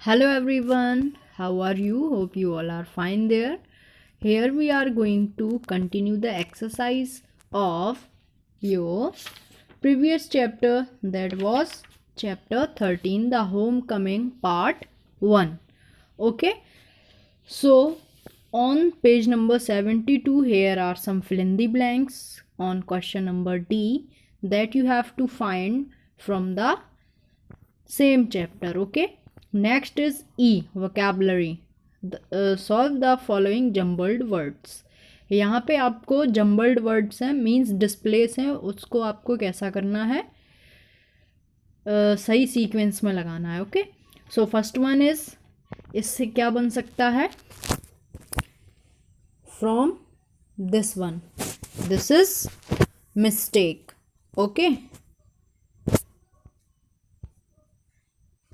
Hello everyone, how are you? Hope you all are fine there. Here we are going to continue the exercise of your previous chapter, that was chapter 13, the homecoming part 1. Okay, so on page number 72, here are some fill in the blanks on question number D that you have to find from the same chapter. Okay, next is E, vocabulary. Solve the following jumbled words. यहाँ पे आपको jumbled words हैं, means displace हैं, उसको आपको कैसा करना है, सही सीक्वेंस में लगाना है. Okay, so first one is, इससे क्या बन सकता है, from this one, this is mistake. Okay,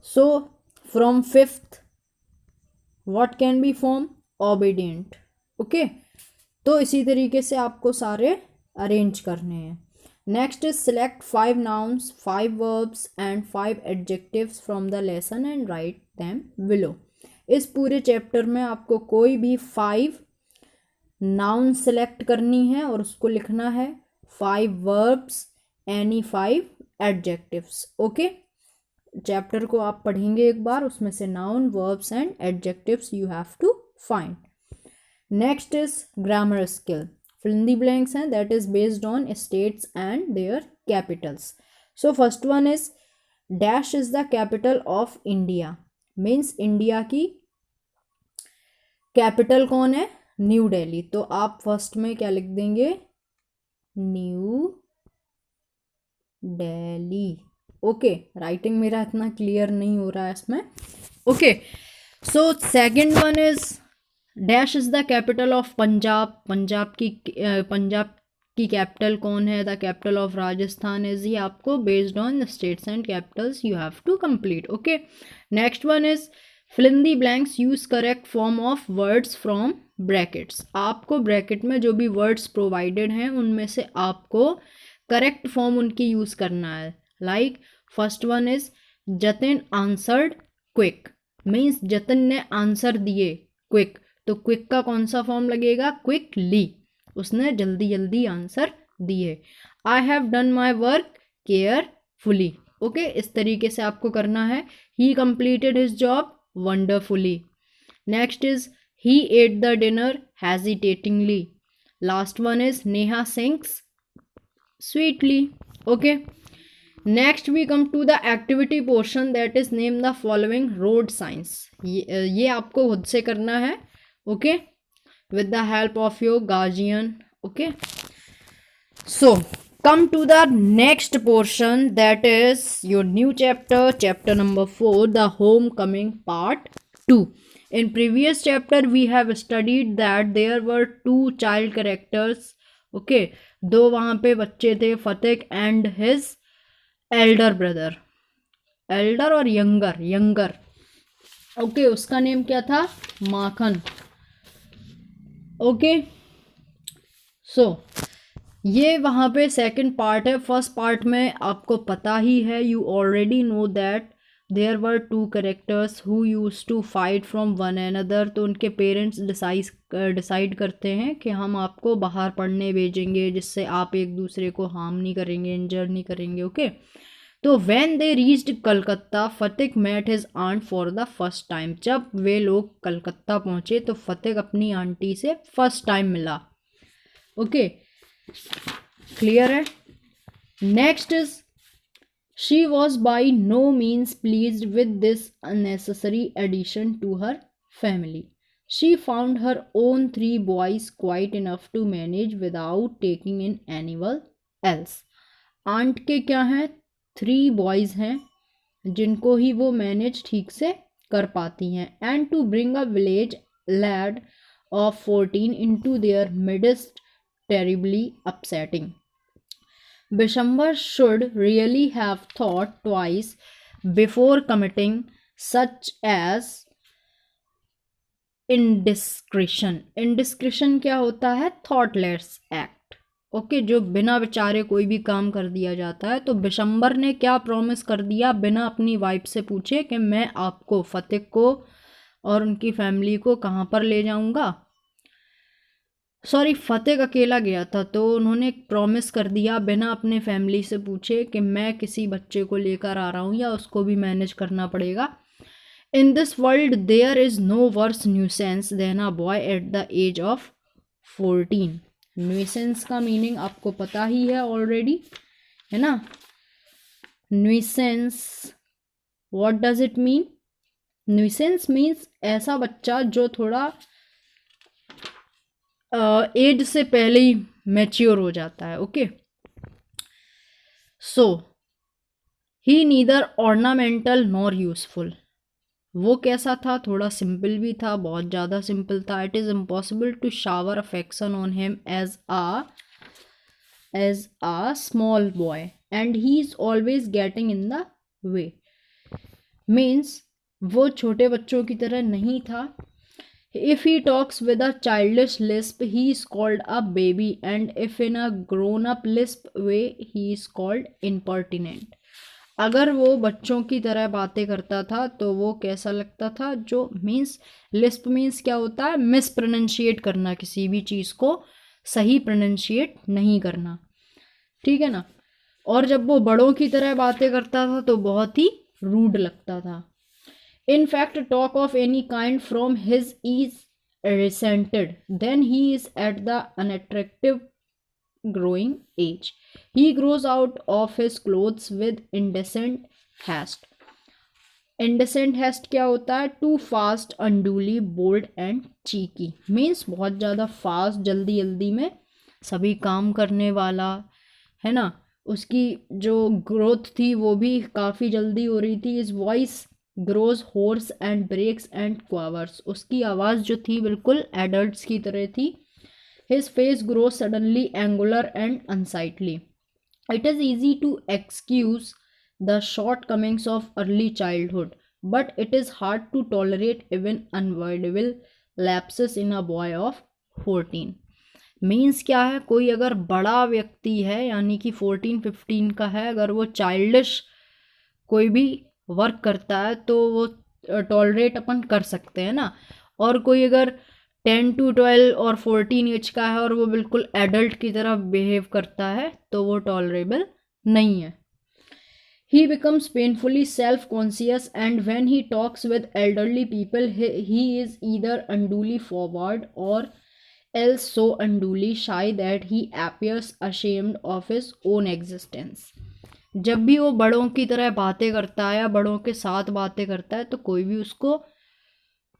so from fifth what can be form, obedient. Okay, तो इसी तरीके से आपको सारे अरेंज करने हैं. Next is select 5 nouns, 5 verbs and 5 adjectives from the lesson and write them below. इस पूरे चैप्टर में आपको कोई भी 5 नाउन सेलेक्ट करनी है और उसको लिखना है, 5 verbs, any 5 adjectives. Okay, chapter को आप पढ़ेंगे एक बार, उसमें से noun, verbs and adjectives you have to find. Next is grammar skill. Fill in the blanks हैं, that is based on states and their capitals. So first one is, dash is the capital of India. Means India की capital कौन है, new Delhi. तो आप first में क्या लिख देंगे, न्यू दिल्ली. ओके, राइटिंग मेरा इतना क्लियर नहीं हो रहा है इसमें. Okay, so second one is, dash is the capital of Punjab. Punjab की कैपिटल कौन है, the capital of Rajasthan is. ये आपको based on states and capitals you have to complete. Okay, next one is, fill in the blanks, use correct form of words from brackets. आपको bracket में जो भी words provided हैं उनमें से आपको करेक्ट फॉर्म उनकी यूज करना है. Like first one is, Jatin answered quick. Means Jatin ने आंसर दिए क्विक, तो क्विक का कौन सा फॉर्म लगेगा, क्विकली. उसने जल्दी जल्दी आंसर दिए. I have done my work carefully. Okay, इस तरीके से आपको करना है. He completed his job wonderfully. Next is, he ate the dinner hesitatingly. Last one is, Neha sings sweetly. Okay, next we come to the activity portion, that is name the following road signs. ये आपको खुद से करना है. Okay, with the help of your guardian. Okay, so come to the next portion, that is your new chapter number 4, the homecoming part 2. In previous chapter we have studied that there were 2 child characters. okay, दो वहाँ पे बच्चे थे, Phatik and his elder brother, elder और younger. Okay, उसका name क्या था, Makhan. Okay, so ये वहाँ पे सेकंड पार्ट है. फर्स्ट पार्ट में आपको पता ही है, you already know that there were 2 characters who use to fight from one another. तो उनके पेरेंट्स डिसाइड करते हैं कि हम आपको बाहर पढ़ने भेजेंगे जिससे आप एक दूसरे को हार्म नहीं करेंगे, इंजर नहीं करेंगे. ओके, तो when they reached Calcutta, Phatik met his aunt for the first time. जब वे लोग कलकत्ता पहुँचे तो फतेक अपनी आंटी से फर्स्ट टाइम मिला. ओके, क्लियर है. Next is, she was by no means pleased with this unnecessary addition to her family. She found her own 3 boys quite enough to manage without taking in anyone else. Aunt के क्या हैं, 3 boys हैं जिनको ही वो manage ठीक से कर पाती हैं. And to bring a village lad of 14 into their midst, terribly upsetting. Bishambar should really have thought twice before committing such as indiscretion. Indiscretion क्या होता है, thoughtless act. ओके, जो बिना बेचारे कोई भी काम कर दिया जाता है। तो बिशंबर ने क्या प्रॉमिस कर दिया बिना अपनी वाइफ से पूछे कि मैं आपको, फतेह को और उनकी फैमिली को कहाँ पर ले जाऊंगा। सॉरी, फतेह अकेला गया था, तो उन्होंने एक प्रॉमिस कर दिया बिना अपने फैमिली से पूछे कि मैं किसी बच्चे को लेकर आ रहा हूँ या उसको भी मैनेज करना पड़ेगा। In this world there is no worse nuisance than a boy at the age of 14। Nuisance का मीनिंग आपको पता ही है ऑलरेडी, है ना। Nuisance, what does it mean? Nuisance means ऐसा बच्चा जो थोड़ा एज से पहले ही मैच्योर हो जाता है। ओके, सो ही नीदर ऑर्नामेंटल नॉर यूजफुल। वो कैसा था? थोड़ा सिंपल भी था, बहुत ज़्यादा सिंपल था। It is impossible to shower affection on him as a small boy and he is always getting in the way. Means वो छोटे बच्चों की तरह नहीं था। If he talks with a childish lisp, he is called a baby, and if in a grown-up lisp way, he is called impertinent. अगर वो बच्चों की तरह बातें करता था तो वो कैसा लगता था? जो मीन्स, लिस्प मीन्स क्या होता है? मिस प्रोनाउंशिएट करना, किसी भी चीज़ को सही प्रोनाउंशिएट नहीं करना, ठीक है ना। और जब वो बड़ों की तरह बातें करता था तो बहुत ही रूड लगता था। In fact, talk of any kind from his is resented. Then he is at the unattractive growing age. He grows out of his clothes with indecent haste. Indecent haste क्या होता है? Too fast, unduly bold and cheeky. Means बहुत ज़्यादा fast, जल्दी जल्दी में सभी काम करने वाला, है ना। उसकी जो ग्रोथ थी वो भी काफ़ी जल्दी हो रही थी। His voice grows hoarse and breaks and quavers. उसकी आवाज़ जो थी बिल्कुल एडल्ट्स की तरह थी। His face grow suddenly angular and unsightly. It is easy to excuse the shortcomings of early childhood, but it is hard to tolerate even unavoidable lapses in a boy of 14। Means क्या है? कोई अगर बड़ा व्यक्ति है, यानी कि 14-15 का है, अगर वो चाइल्डिश कोई भी वर्क करता है तो वो टॉलरेट अपन कर सकते हैं ना। और कोई अगर 10 to 12 और 14 एज का है और वो बिल्कुल एडल्ट की तरह बिहेव करता है तो वो टॉलरेबल नहीं है। He becomes painfully self-conscious, and when he talks with elderly people, he is either unduly forward or else so unduly shy that he appears ashamed of his own existence. जब भी वो बड़ों की तरह बातें करता है या बड़ों के साथ बातें करता है तो कोई भी उसको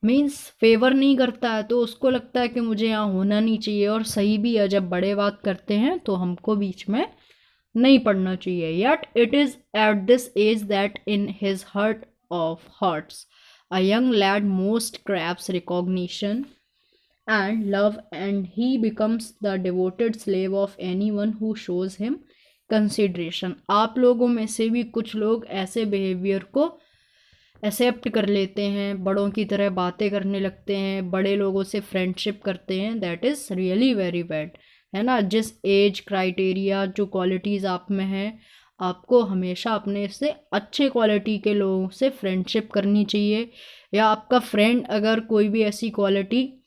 मीन्स फेवर नहीं करता है, तो उसको लगता है कि मुझे यहाँ होना नहीं चाहिए। और सही भी है, जब बड़े बात करते हैं तो हमको बीच में नहीं पढ़ना चाहिए। Yet it is at this age that in his heart of hearts a young lad most craves recognition and love, and he becomes the devoted slave of anyone who shows him consideration. आप लोगों में से भी कुछ लोग ऐसे behaviour को accept कर लेते हैं, बड़ों की तरह बातें करने लगते हैं, बड़े लोगों से फ्रेंडशिप करते हैं। That is really very bad, है ना। जिस एज क्राइटेरिया, जो क्वालिटीज़ आप में हैं, आपको हमेशा अपने से अच्छे क्वालिटी के लोगों से फ्रेंडशिप करनी चाहिए। या आपका फ्रेंड अगर कोई भी ऐसी क्वालिटी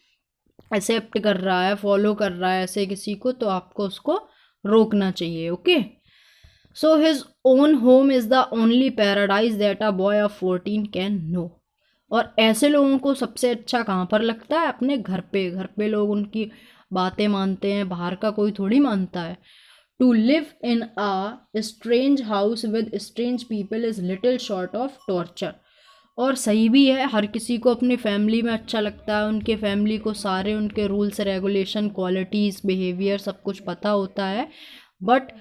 एक्सेप्ट कर रहा है, फॉलो कर रहा है ऐसे किसी को, तो आपको उसको रोकना चाहिए। Okay, so his own home is the only paradise that a boy of 14 can know. और ऐसे लोगों को सबसे अच्छा कहाँ पर लगता है? अपने घर पे। घर पे लोग उनकी बातें मानते हैं, बाहर का कोई थोड़ी मानता है। To live in a strange house with strange people is little short of torture. और सही भी है, हर किसी को अपनी फैमिली में अच्छा लगता है, उनके फैमिली को सारे उनके रूल्स रेगुलेशन, क्वालिटीज़, बिहेवियर सब कुछ पता होता है। बट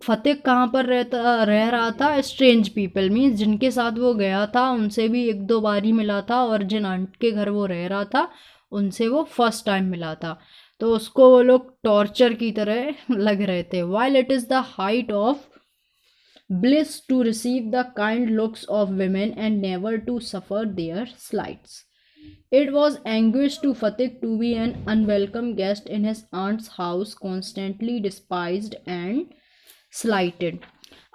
फतेह कहाँ पर रह रहा था? स्ट्रेंज पीपल मीन्स जिनके साथ वो गया था उनसे भी 1-2 बार ही मिला था, और जिन आंट के घर वो रह रहा था उनसे वो फर्स्ट टाइम मिला था। तो उसको वो लोग टॉर्चर की तरह लग रहे थे। While it is the height of bliss to receive the kind looks of women and never to suffer their slights. It was anguish to Fateh to be an unwelcome guest in his aunt's house, constantly despised and slighted.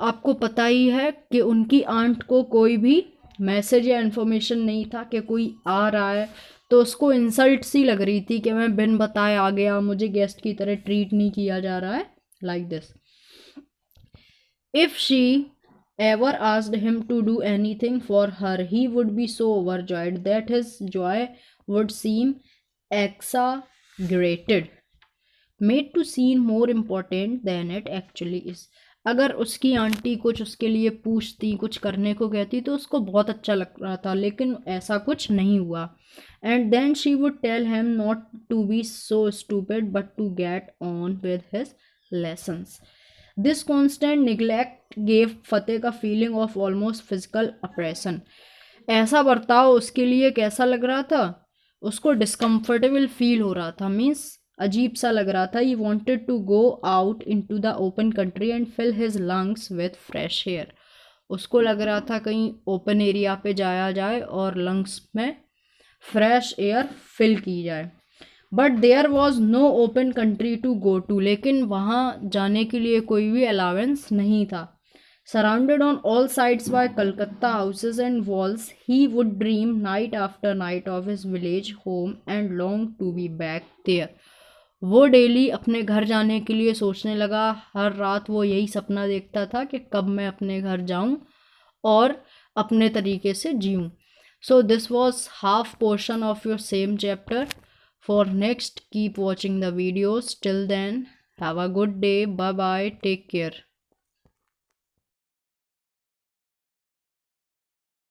आपको पता ही है कि उनकी aunt को कोई भी message या इन्फॉर्मेशन नहीं था कि कोई आ रहा है, तो उसको इंसल्ट सी लग रही थी कि मैं बिन बताए आ गया, मुझे गेस्ट की तरह ट्रीट नहीं किया जा रहा है, like this. If she ever asked him to do anything for her, he would be so overjoyed that his joy would seem exaggerated, made to seem more important than it actually is. अगर उसकी aunty कुछ उसके लिए पूछती, कुछ करने को कहती, तो उसको बहुत अच्छा लग रहा था, लेकिन ऐसा कुछ नहीं हुआ. And then she would tell him not to be so stupid but to get on with his lessons. This constant neglect gave Fateh का feeling of almost physical oppression. ऐसा बर्ताव उसके लिए कैसा लग रहा था, उसको डिस्कम्फर्टेबल फील हो रहा था, मीन्स अजीब सा लग रहा था. He wanted to go out into the open country and fill his lungs with fresh air. उसको लग रहा था कहीं ओपन एरिया पे जाया जाए और लंग्स में फ्रेश एयर फिल की जाए. But there was no open country to go to. लेकिन वहाँ जाने के लिए कोई भी अलावेंस नहीं था. Surrounded on all sides by Calcutta houses and walls, he would dream night after night of his village home and long to be back there. वो डेली अपने घर जाने के लिए सोचने लगा. हर रात वो यही सपना देखता था कि कब मैं अपने घर जाऊं और अपने तरीके से जीऊं. So this was half portion of your same chapter. For next, keep watching the videos. Till then, have a good day. Bye bye. Take care.